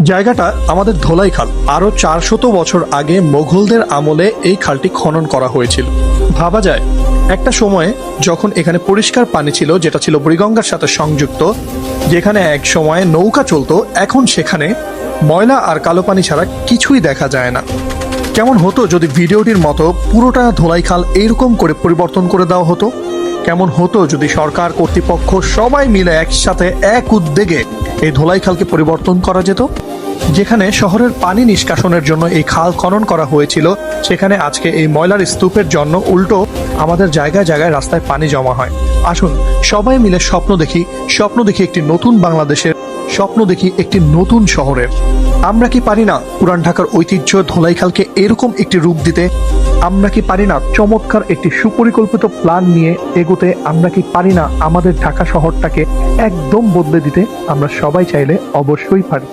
জায়গাটা আমাদের ধোলাই খাল। আরো 400 বছর আগে মোগলদের আমলে এই খালটি খনন করা হয়েছিল। ভাবা যায় একটা সময়ে যখন এখানে পরিষ্কার পানি ছিল, যেটা ছিল বুড়িগঙ্গার সাথে সংযুক্ত, যেখানে এক সময় নৌকা চলতো, এখন সেখানে ময়লা আর কালো পানি ছাড়া কিছুই দেখা যায় না। কেমন হতো যদি ভিডিওটির মতো পুরোটা ধোলাই খাল এইরকম করে পরিবর্তন করে দেওয়া হতো? কেমন হতো যদি সরকার, কর্তৃপক্ষ সবাই মিলে একসাথে এক উদ্যোগে এই ধোলাই খালকে পরিবর্তন করা যেত? যেখানে শহরের পানি নিষ্কাশনের জন্য এই খাল খনন করা হয়েছিল, সেখানে আজকে এই ময়লার স্তূপের জন্য উল্টো আমাদের জায়গায় জায়গায় রাস্তায় পানি জমা হয়। আসুন সবাই মিলে স্বপ্ন দেখি একটি নতুন বাংলাদেশের, স্বপ্ন দেখি একটি নতুন শহরের। আমরা কি পারি না পুরান ঢাকার ঐতিহ্য ধোলাইখালকে এরকম একটি রূপ দিতে? আমরা কি পারি না চমৎকার একটি সুপরিকল্পিত প্ল্যান নিয়ে এগোতে? আমরা কি পারি না আমাদের ঢাকা শহরটাকে একদম বদলে দিতে? আমরা সবাই চাইলে অবশ্যই পারি।